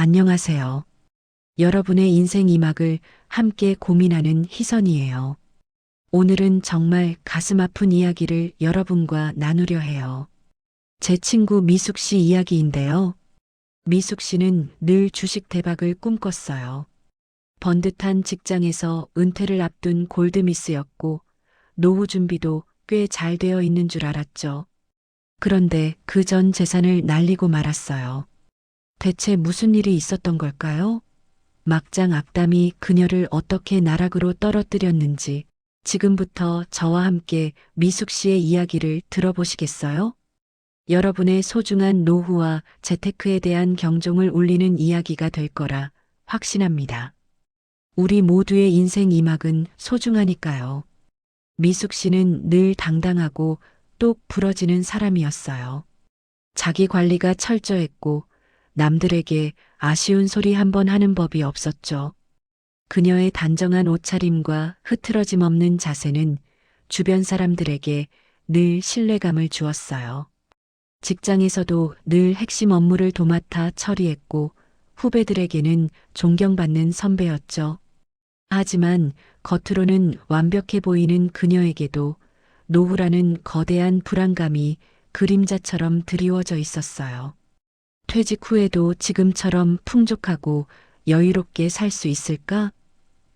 안녕하세요. 여러분의 인생 이막을 함께 고민하는 희선이에요. 오늘은 정말 가슴 아픈 이야기를 여러분과 나누려 해요. 제 친구 미숙 씨 이야기인데요. 미숙 씨는 늘 주식 대박을 꿈꿨어요. 번듯한 직장에서 은퇴를 앞둔 골드미스였고 노후 준비도 꽤 잘 되어 있는 줄 알았죠. 그런데 그 전 재산을 날리고 말았어요. 대체 무슨 일이 있었던 걸까요? 막장 악담이 그녀를 어떻게 나락으로 떨어뜨렸는지 지금부터 저와 함께 미숙 씨의 이야기를 들어보시겠어요? 여러분의 소중한 노후와 재테크에 대한 경종을 울리는 이야기가 될 거라 확신합니다. 우리 모두의 인생 이막은 소중하니까요. 미숙 씨는 늘 당당하고 똑 부러지는 사람이었어요. 자기 관리가 철저했고 남들에게 아쉬운 소리 한 번 하는 법이 없었죠. 그녀의 단정한 옷차림과 흐트러짐 없는 자세는 주변 사람들에게 늘 신뢰감을 주었어요. 직장에서도 늘 핵심 업무를 도맡아 처리했고 후배들에게는 존경받는 선배였죠. 하지만 겉으로는 완벽해 보이는 그녀에게도 노후라는 거대한 불안감이 그림자처럼 드리워져 있었어요. 퇴직 후에도 지금처럼 풍족하고 여유롭게 살 수 있을까?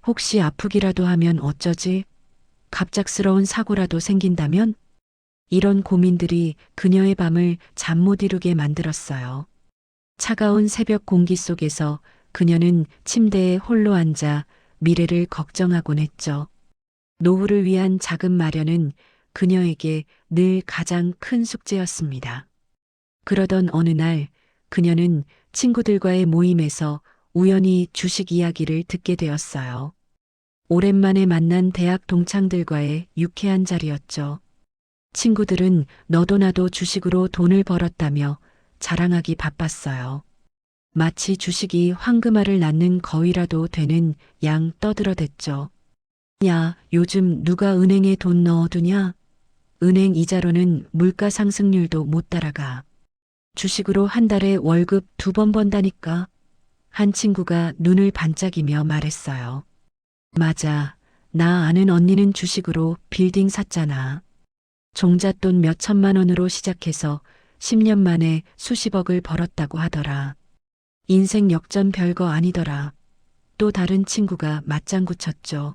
혹시 아프기라도 하면 어쩌지? 갑작스러운 사고라도 생긴다면? 이런 고민들이 그녀의 밤을 잠 못 이루게 만들었어요. 차가운 새벽 공기 속에서 그녀는 침대에 홀로 앉아 미래를 걱정하곤 했죠. 노후를 위한 자금 마련은 그녀에게 늘 가장 큰 숙제였습니다. 그러던 어느 날 그녀는 친구들과의 모임에서 우연히 주식 이야기를 듣게 되었어요. 오랜만에 만난 대학 동창들과의 유쾌한 자리였죠. 친구들은 너도 나도 주식으로 돈을 벌었다며 자랑하기 바빴어요. 마치 주식이 황금알을 낳는 거위라도 되는 양 떠들어댔죠. 야, 요즘 누가 은행에 돈 넣어두냐? 은행 이자로는 물가 상승률도 못 따라가. 주식으로 한 달에 월급 2번 번다니까. 한 친구가 눈을 반짝이며 말했어요. 맞아. 나 아는 언니는 주식으로 빌딩 샀잖아. 종잣돈 몇 천만 원으로 시작해서 10년 만에 수십억을 벌었다고 하더라. 인생 역전 별거 아니더라. 또 다른 친구가 맞장구 쳤죠.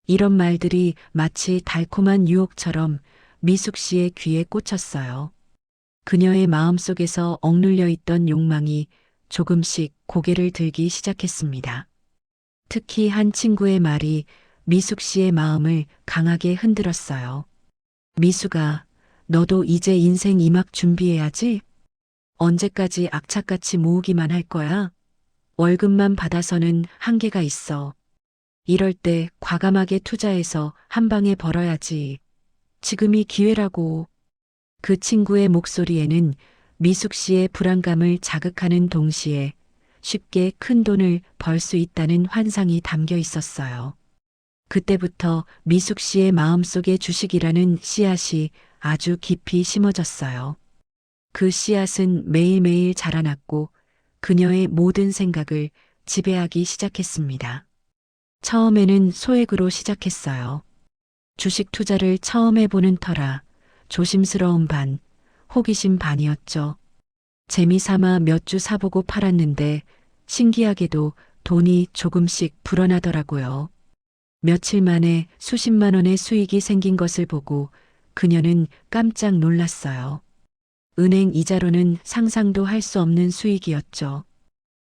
이런 말들이 마치 달콤한 유혹처럼 미숙 씨의 귀에 꽂혔어요. 그녀의 마음속에서 억눌려 있던 욕망이 조금씩 고개를 들기 시작했습니다. 특히 한 친구의 말이 미숙 씨의 마음을 강하게 흔들었어요. 미숙아, 너도 이제 인생 이막 준비해야지? 언제까지 악착같이 모으기만 할 거야? 월급만 받아서는 한계가 있어. 이럴 때 과감하게 투자해서 한 방에 벌어야지. 지금이 기회라고. 그 친구의 목소리에는 미숙 씨의 불안감을 자극하는 동시에 쉽게 큰 돈을 벌 수 있다는 환상이 담겨 있었어요. 그때부터 미숙 씨의 마음속에 주식이라는 씨앗이 아주 깊이 심어졌어요. 그 씨앗은 매일매일 자라났고 그녀의 모든 생각을 지배하기 시작했습니다. 처음에는 소액으로 시작했어요. 주식 투자를 처음 해보는 터라 조심스러운 반, 호기심 반이었죠. 재미삼아 몇 주 사보고 팔았는데 신기하게도 돈이 조금씩 불어나더라고요. 며칠 만에 수십만 원의 수익이 생긴 것을 보고 그녀는 깜짝 놀랐어요. 은행 이자로는 상상도 할 수 없는 수익이었죠.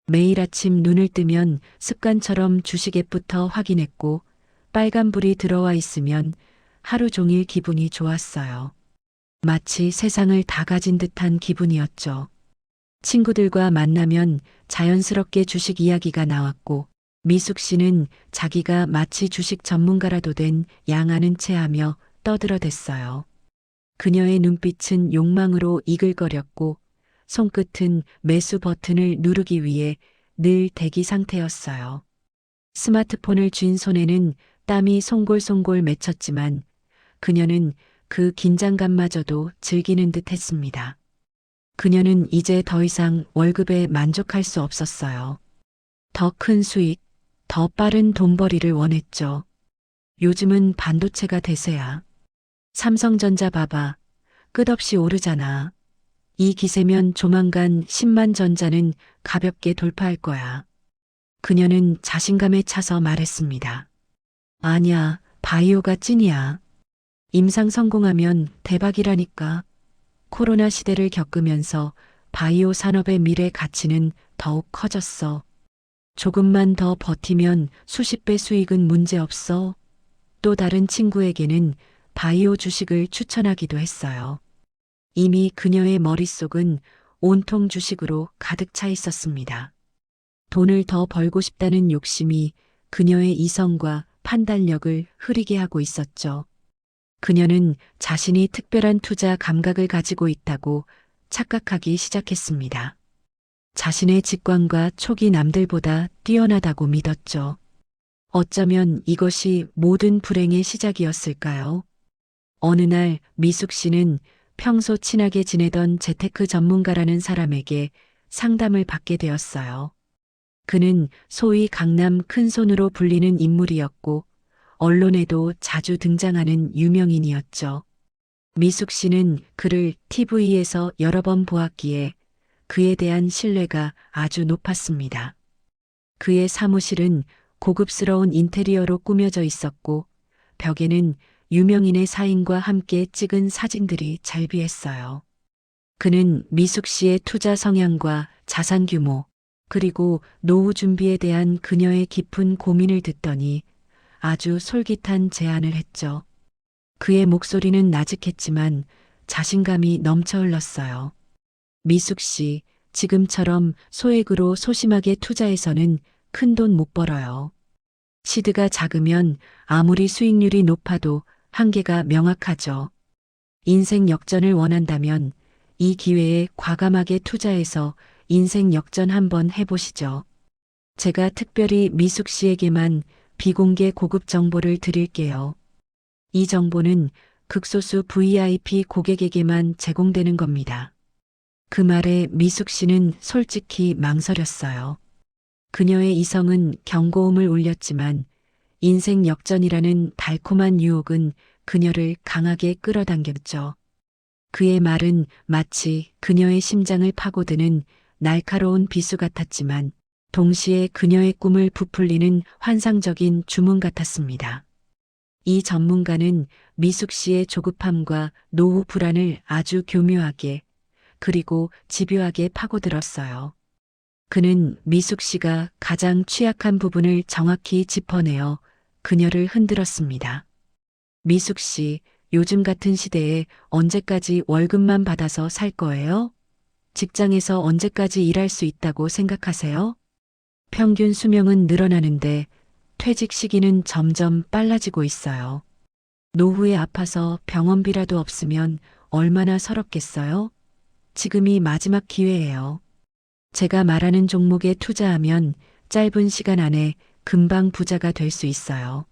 매일 아침 눈을 뜨면 습관처럼 주식 앱부터 확인했고 빨간불이 들어와 있으면 하루 종일 기분이 좋았어요. 마치 세상을 다 가진 듯한 기분이었죠. 친구들과 만나면 자연스럽게 주식 이야기가 나왔고 미숙 씨는 자기가 마치 주식 전문가라도 된 양아는 체하며 떠들어댔어요. 그녀의 눈빛은 욕망으로 이글거렸고 손끝은 매수 버튼을 누르기 위해 늘 대기 상태였어요. 스마트폰을 쥔 손에는 땀이 송골송골 맺혔지만 그녀는 그 긴장감마저도 즐기는 듯 했습니다. 그녀는 이제 더 이상 월급에 만족할 수 없었어요. 더 큰 수익, 더 빠른 돈벌이를 원했죠. 요즘은 반도체가 대세야. 삼성전자 봐봐. 끝없이 오르잖아. 이 기세면 조만간 10만 전자는 가볍게 돌파할 거야. 그녀는 자신감에 차서 말했습니다. 아니야, 바이오가 찐이야. 임상 성공하면 대박이라니까. 코로나 시대를 겪으면서 바이오 산업의 미래 가치는 더욱 커졌어. 조금만 더 버티면 수십 배 수익은 문제 없어. 또 다른 친구에게는 바이오 주식을 추천하기도 했어요. 이미 그녀의 머릿속은 온통 주식으로 가득 차 있었습니다. 돈을 더 벌고 싶다는 욕심이 그녀의 이성과 판단력을 흐리게 하고 있었죠. 그녀는 자신이 특별한 투자 감각을 가지고 있다고 착각하기 시작했습니다. 자신의 직관과 촉이 남들보다 뛰어나다고 믿었죠. 어쩌면 이것이 모든 불행의 시작이었을까요? 어느 날 미숙 씨는 평소 친하게 지내던 재테크 전문가라는 사람에게 상담을 받게 되었어요. 그는 소위 강남 큰손으로 불리는 인물이었고 언론에도 자주 등장하는 유명인이었죠. 미숙 씨는 그를 TV에서 여러 번 보았기에 그에 대한 신뢰가 아주 높았습니다. 그의 사무실은 고급스러운 인테리어로 꾸며져 있었고 벽에는 유명인의 사인과 함께 찍은 사진들이 잘비했어요. 그는 미숙 씨의 투자 성향과 자산 규모, 그리고 노후 준비에 대한 그녀의 깊은 고민을 듣더니 아주 솔깃한 제안을 했죠. 그의 목소리는 나직했지만 자신감이 넘쳐 흘렀어요. 미숙 씨, 지금처럼 소액으로 소심하게 투자해서는 큰 돈 못 벌어요. 시드가 작으면 아무리 수익률이 높아도 한계가 명확하죠. 인생 역전을 원한다면 이 기회에 과감하게 투자해서 인생 역전 한번 해보시죠. 제가 특별히 미숙 씨에게만 비공개 고급 정보를 드릴게요. 이 정보는 극소수 VIP 고객에게만 제공되는 겁니다. 그 말에 미숙 씨는 솔직히 망설였어요. 그녀의 이성은 경고음을 울렸지만 인생 역전이라는 달콤한 유혹은 그녀를 강하게 끌어당겼죠. 그의 말은 마치 그녀의 심장을 파고드는 날카로운 비수 같았지만 동시에 그녀의 꿈을 부풀리는 환상적인 주문 같았습니다. 이 전문가는 미숙 씨의 조급함과 노후 불안을 아주 교묘하게 그리고 집요하게 파고들었어요. 그는 미숙 씨가 가장 취약한 부분을 정확히 짚어내어 그녀를 흔들었습니다. 미숙 씨, 요즘 같은 시대에 언제까지 월급만 받아서 살 거예요? 직장에서 언제까지 일할 수 있다고 생각하세요? 평균 수명은 늘어나는데 퇴직 시기는 점점 빨라지고 있어요. 노후에 아파서 병원비라도 없으면 얼마나 서럽겠어요? 지금이 마지막 기회예요. 제가 말하는 종목에 투자하면 짧은 시간 안에 금방 부자가 될 수 있어요.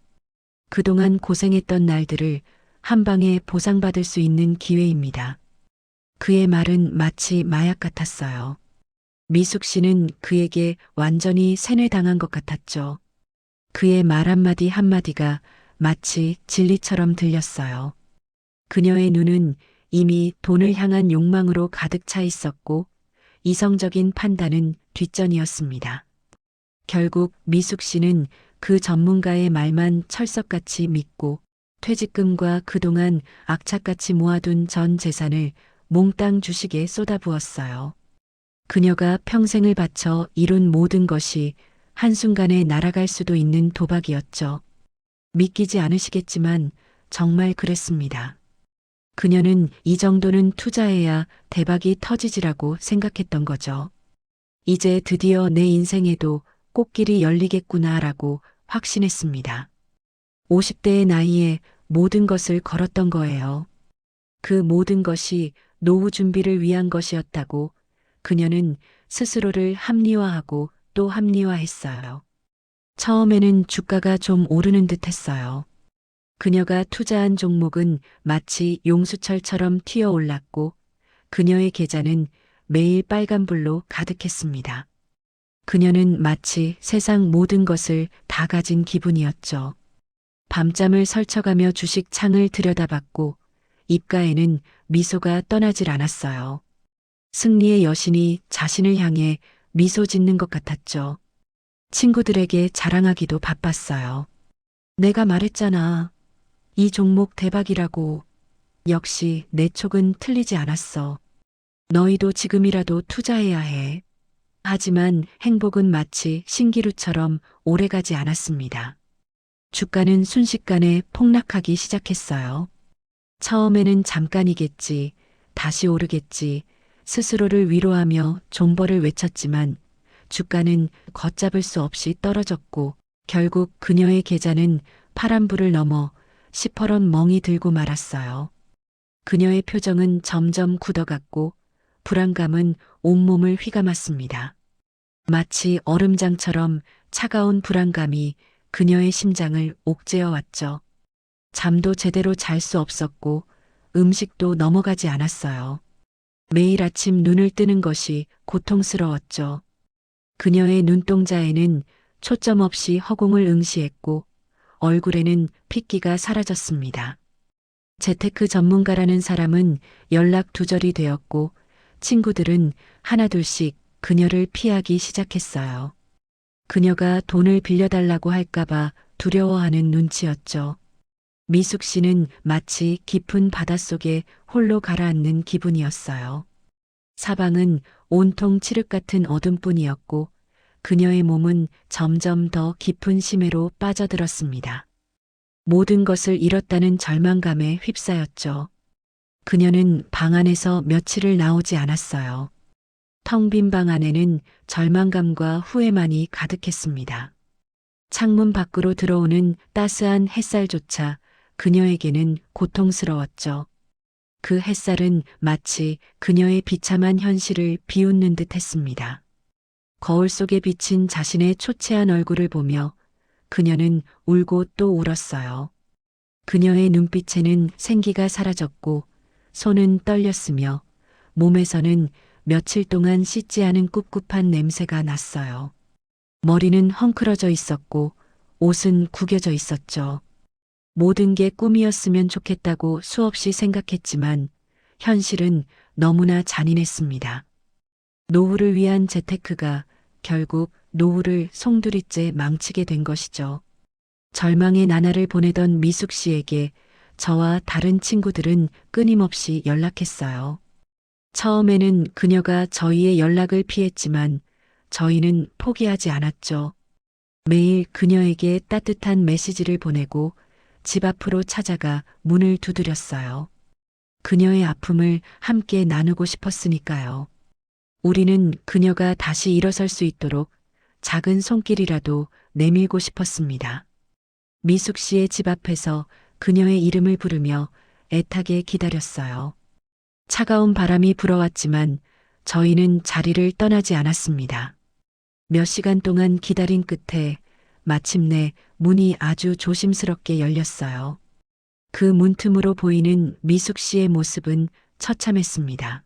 그동안 고생했던 날들을 한 방에 보상받을 수 있는 기회입니다. 그의 말은 마치 마약 같았어요. 미숙 씨는 그에게 완전히 세뇌당한 것 같았죠. 그의 말 한마디 한마디가 마치 진리처럼 들렸어요. 그녀의 눈은 이미 돈을 향한 욕망으로 가득 차 있었고 이성적인 판단은 뒷전이었습니다. 결국 미숙 씨는 그 전문가의 말만 철석같이 믿고 퇴직금과 그동안 악착같이 모아둔 전 재산을 몽땅 주식에 쏟아부었어요. 그녀가 평생을 바쳐 이룬 모든 것이 한순간에 날아갈 수도 있는 도박이었죠. 믿기지 않으시겠지만 정말 그랬습니다. 그녀는 이 정도는 투자해야 대박이 터지지라고 생각했던 거죠. 이제 드디어 내 인생에도 꽃길이 열리겠구나라고 확신했습니다. 50대의 나이에 모든 것을 걸었던 거예요. 그 모든 것이 노후 준비를 위한 것이었다고 그녀는 스스로를 합리화하고 또 합리화했어요. 처음에는 주가가 좀 오르는 듯 했어요. 그녀가 투자한 종목은 마치 용수철처럼 튀어올랐고 그녀의 계좌는 매일 빨간불로 가득했습니다. 그녀는 마치 세상 모든 것을 다 가진 기분이었죠. 밤잠을 설쳐가며 주식 창을 들여다봤고 입가에는 미소가 떠나질 않았어요. 승리의 여신이 자신을 향해 미소 짓는 것 같았죠. 친구들에게 자랑하기도 바빴어요. 내가 말했잖아. 이 종목 대박이라고. 역시 내 촉은 틀리지 않았어. 너희도 지금이라도 투자해야 해. 하지만 행복은 마치 신기루처럼 오래가지 않았습니다. 주가는 순식간에 폭락하기 시작했어요. 처음에는 잠깐이겠지, 다시 오르겠지, 스스로를 위로하며 존버를 외쳤지만 주가는 걷잡을 수 없이 떨어졌고 결국 그녀의 계좌는 파란불을 넘어 시퍼런 멍이 들고 말았어요. 그녀의 표정은 점점 굳어갔고 불안감은 온몸을 휘감았습니다. 마치 얼음장처럼 차가운 불안감이 그녀의 심장을 옥죄어 왔죠. 잠도 제대로 잘 수 없었고 음식도 넘어가지 않았어요. 매일 아침 눈을 뜨는 것이 고통스러웠죠. 그녀의 눈동자에는 초점 없이 허공을 응시했고 얼굴에는 핏기가 사라졌습니다. 재테크 전문가라는 사람은 연락 두절이 되었고 친구들은 하나둘씩 그녀를 피하기 시작했어요. 그녀가 돈을 빌려달라고 할까봐 두려워하는 눈치였죠. 미숙 씨는 마치 깊은 바닷속에 홀로 가라앉는 기분이었어요. 사방은 온통 칠흑 같은 어둠뿐이었고 그녀의 몸은 점점 더 깊은 심해로 빠져들었습니다. 모든 것을 잃었다는 절망감에 휩싸였죠. 그녀는 방 안에서 며칠을 나오지 않았어요. 텅 빈 방 안에는 절망감과 후회만이 가득했습니다. 창문 밖으로 들어오는 따스한 햇살조차 그녀에게는 고통스러웠죠. 그 햇살은 마치 그녀의 비참한 현실을 비웃는 듯 했습니다. 거울 속에 비친 자신의 초췌한 얼굴을 보며 그녀는 울고 또 울었어요. 그녀의 눈빛에는 생기가 사라졌고 손은 떨렸으며 몸에서는 며칠 동안 씻지 않은 꿉꿉한 냄새가 났어요. 머리는 헝클어져 있었고 옷은 구겨져 있었죠. 모든 게 꿈이었으면 좋겠다고 수없이 생각했지만 현실은 너무나 잔인했습니다. 노후를 위한 재테크가 결국 노후를 송두리째 망치게 된 것이죠. 절망의 나날을 보내던 미숙 씨에게 저와 다른 친구들은 끊임없이 연락했어요. 처음에는 그녀가 저희의 연락을 피했지만 저희는 포기하지 않았죠. 매일 그녀에게 따뜻한 메시지를 보내고 집 앞으로 찾아가 문을 두드렸어요. 그녀의 아픔을 함께 나누고 싶었으니까요. 우리는 그녀가 다시 일어설 수 있도록 작은 손길이라도 내밀고 싶었습니다. 미숙 씨의 집 앞에서 그녀의 이름을 부르며 애타게 기다렸어요. 차가운 바람이 불어왔지만 저희는 자리를 떠나지 않았습니다. 몇 시간 동안 기다린 끝에 마침내 문이 아주 조심스럽게 열렸어요. 그 문틈으로 보이는 미숙 씨의 모습은 처참했습니다.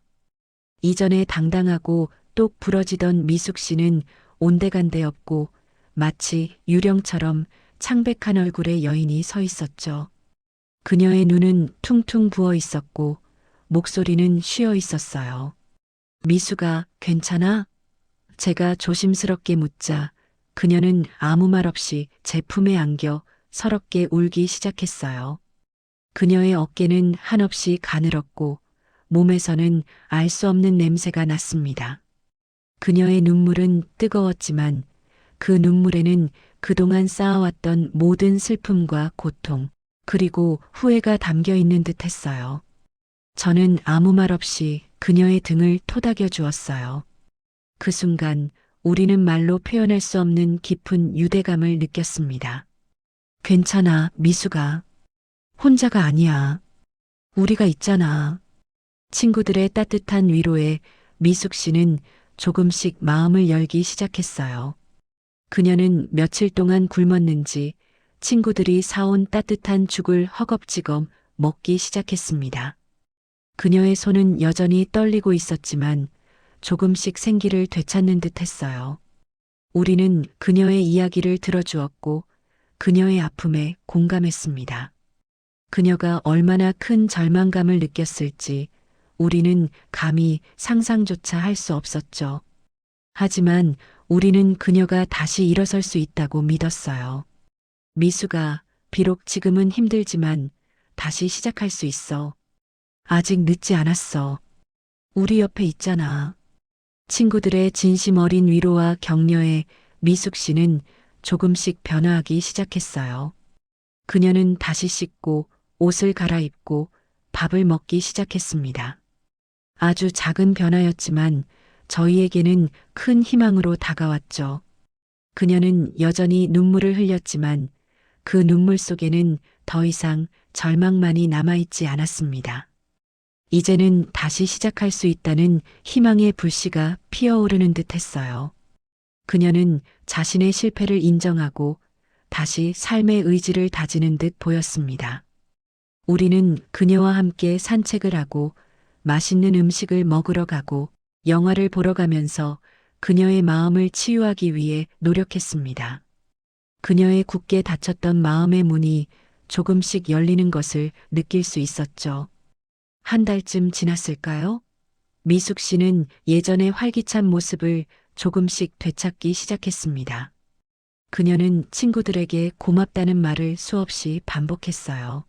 이전에 당당하고 똑 부러지던 미숙 씨는 온데간데 없고 마치 유령처럼 창백한 얼굴의 여인이 서 있었죠. 그녀의 눈은 퉁퉁 부어 있었고 목소리는 쉬어 있었어요. 미숙아, 괜찮아? 제가 조심스럽게 묻자 그녀는 아무 말 없이 제 품에 안겨 서럽게 울기 시작했어요. 그녀의 어깨는 한없이 가늘었고 몸에서는 알 수 없는 냄새가 났습니다. 그녀의 눈물은 뜨거웠지만 그 눈물에는 그동안 쌓아왔던 모든 슬픔과 고통, 그리고 후회가 담겨 있는 듯 했어요. 저는 아무 말 없이 그녀의 등을 토닥여 주었어요. 그 순간 우리는 말로 표현할 수 없는 깊은 유대감을 느꼈습니다. 괜찮아, 미숙아. 혼자가 아니야. 우리가 있잖아. 친구들의 따뜻한 위로에 미숙 씨는 조금씩 마음을 열기 시작했어요. 그녀는 며칠 동안 굶었는지 친구들이 사온 따뜻한 죽을 허겁지겁 먹기 시작했습니다. 그녀의 손은 여전히 떨리고 있었지만 조금씩 생기를 되찾는 듯 했어요. 우리는 그녀의 이야기를 들어주었고 그녀의 아픔에 공감했습니다. 그녀가 얼마나 큰 절망감을 느꼈을지 우리는 감히 상상조차 할 수 없었죠. 하지만 우리는 그녀가 다시 일어설 수 있다고 믿었어요. 미수가 비록 지금은 힘들지만 다시 시작할 수 있어. 아직 늦지 않았어. 우리 옆에 있잖아. 친구들의 진심 어린 위로와 격려에 미숙 씨는 조금씩 변화하기 시작했어요. 그녀는 다시 씻고 옷을 갈아입고 밥을 먹기 시작했습니다. 아주 작은 변화였지만 저희에게는 큰 희망으로 다가왔죠. 그녀는 여전히 눈물을 흘렸지만 그 눈물 속에는 더 이상 절망만이 남아있지 않았습니다. 이제는 다시 시작할 수 있다는 희망의 불씨가 피어오르는 듯 했어요. 그녀는 자신의 실패를 인정하고 다시 삶의 의지를 다지는 듯 보였습니다. 우리는 그녀와 함께 산책을 하고 맛있는 음식을 먹으러 가고 영화를 보러 가면서 그녀의 마음을 치유하기 위해 노력했습니다. 그녀의 굳게 닫혔던 마음의 문이 조금씩 열리는 것을 느낄 수 있었죠. 한 달쯤 지났을까요? 미숙 씨는 예전의 활기찬 모습을 조금씩 되찾기 시작했습니다. 그녀는 친구들에게 고맙다는 말을 수없이 반복했어요.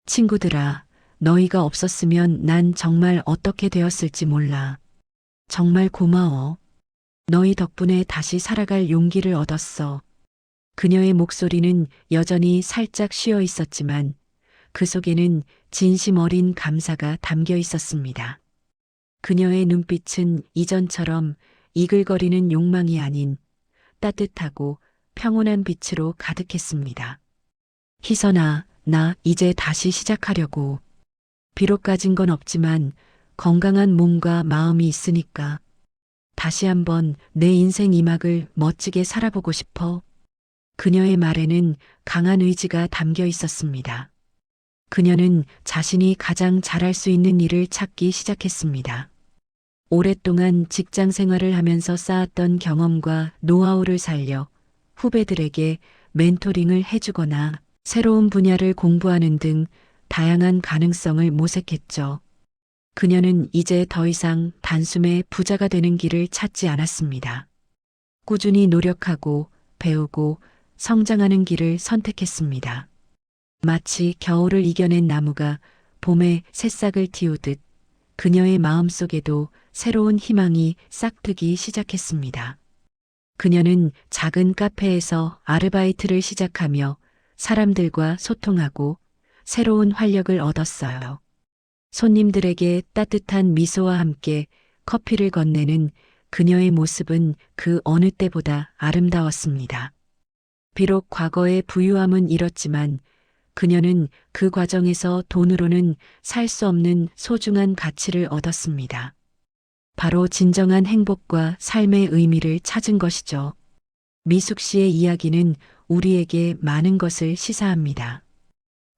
친구들아, 너희가 없었으면 난 정말 어떻게 되었을지 몰라. 정말 고마워. 너희 덕분에 다시 살아갈 용기를 얻었어. 그녀의 목소리는 여전히 살짝 쉬어 있었지만 그 속에는 진심 어린 감사가 담겨 있었습니다. 그녀의 눈빛은 이전처럼 이글거리는 욕망이 아닌 따뜻하고 평온한 빛으로 가득했습니다. 희선아, 나 이제 다시 시작하려고. 비록 가진 건 없지만 건강한 몸과 마음이 있으니까 다시 한번 내 인생 2막을 멋지게 살아보고 싶어. 그녀의 말에는 강한 의지가 담겨 있었습니다. 그녀는 자신이 가장 잘할 수 있는 일을 찾기 시작했습니다. 오랫동안 직장 생활을 하면서 쌓았던 경험과 노하우를 살려 후배들에게 멘토링을 해주거나 새로운 분야를 공부하는 등 다양한 가능성을 모색했죠. 그녀는 이제 더 이상 단숨에 부자가 되는 길을 찾지 않았습니다. 꾸준히 노력하고 배우고 성장하는 길을 선택했습니다. 마치 겨울을 이겨낸 나무가 봄에 새싹을 틔우듯 그녀의 마음속에도 새로운 희망이 싹트기 시작했습니다. 그녀는 작은 카페에서 아르바이트를 시작하며 사람들과 소통하고 새로운 활력을 얻었어요. 손님들에게 따뜻한 미소와 함께 커피를 건네는 그녀의 모습은 그 어느 때보다 아름다웠습니다. 비록 과거의 부유함은 잃었지만 그녀는 그 과정에서 돈으로는 살 수 없는 소중한 가치를 얻었습니다. 바로 진정한 행복과 삶의 의미를 찾은 것이죠. 미숙 씨의 이야기는 우리에게 많은 것을 시사합니다.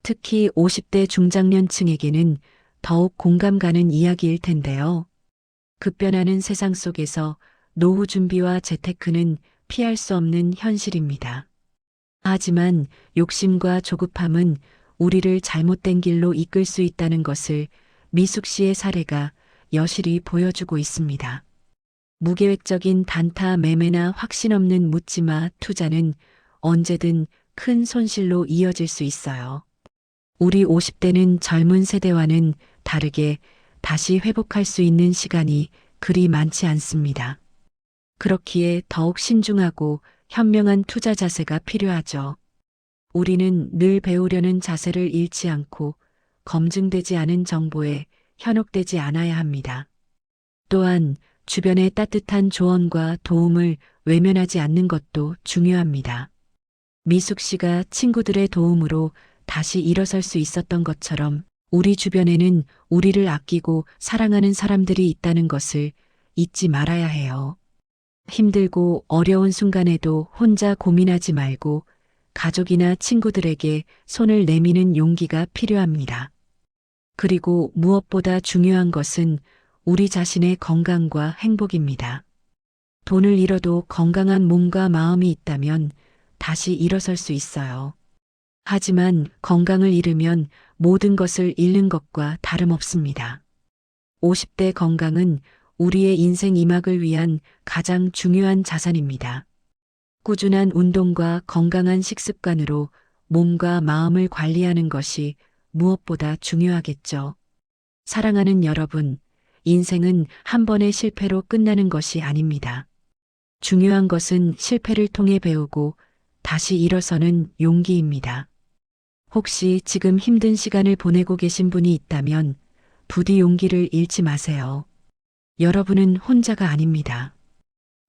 특히 50대 중장년층에게는 더욱 공감 가는 이야기일 텐데요. 급변하는 세상 속에서 노후 준비와 재테크는 피할 수 없는 현실입니다. 하지만 욕심과 조급함은 우리를 잘못된 길로 이끌 수 있다는 것을 미숙 씨의 사례가 여실히 보여주고 있습니다. 무계획적인 단타 매매나 확신 없는 묻지마 투자는 언제든 큰 손실로 이어질 수 있어요. 우리 50대는 젊은 세대와는 다르게 다시 회복할 수 있는 시간이 그리 많지 않습니다. 그렇기에 더욱 신중하고 현명한 투자 자세가 필요하죠. 우리는 늘 배우려는 자세를 잃지 않고 검증되지 않은 정보에 현혹되지 않아야 합니다. 또한 주변의 따뜻한 조언과 도움을 외면하지 않는 것도 중요합니다. 미숙 씨가 친구들의 도움으로 다시 일어설 수 있었던 것처럼 우리 주변에는 우리를 아끼고 사랑하는 사람들이 있다는 것을 잊지 말아야 해요. 힘들고 어려운 순간에도 혼자 고민하지 말고 가족이나 친구들에게 손을 내미는 용기가 필요합니다. 그리고 무엇보다 중요한 것은 우리 자신의 건강과 행복입니다. 돈을 잃어도 건강한 몸과 마음이 있다면 다시 일어설 수 있어요. 하지만 건강을 잃으면 모든 것을 잃는 것과 다름없습니다. 50대 건강은 우리의 인생 2막을 위한 가장 중요한 자산입니다. 꾸준한 운동과 건강한 식습관으로 몸과 마음을 관리하는 것이 무엇보다 중요하겠죠. 사랑하는 여러분, 인생은 한 번의 실패로 끝나는 것이 아닙니다. 중요한 것은 실패를 통해 배우고 다시 일어서는 용기입니다. 혹시 지금 힘든 시간을 보내고 계신 분이 있다면 부디 용기를 잃지 마세요. 여러분은 혼자가 아닙니다.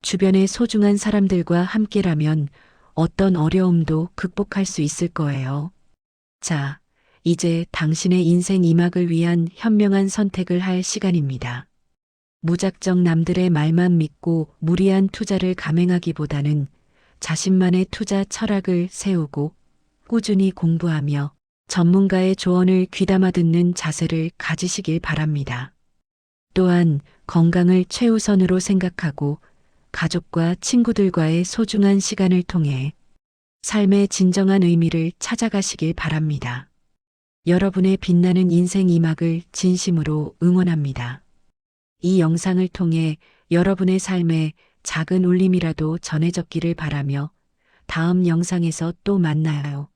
주변의 소중한 사람들과 함께라면 어떤 어려움도 극복할 수 있을 거예요. 자, 이제 당신의 인생 2막을 위한 현명한 선택을 할 시간입니다. 무작정 남들의 말만 믿고 무리한 투자를 감행하기보다는 자신만의 투자 철학을 세우고 꾸준히 공부하며 전문가의 조언을 귀담아 듣는 자세를 가지시길 바랍니다. 또한 건강을 최우선으로 생각하고 가족과 친구들과의 소중한 시간을 통해 삶의 진정한 의미를 찾아가시길 바랍니다. 여러분의 빛나는 인생 2막을 진심으로 응원합니다. 이 영상을 통해 여러분의 삶에 작은 울림이라도 전해졌기를 바라며 다음 영상에서 또 만나요.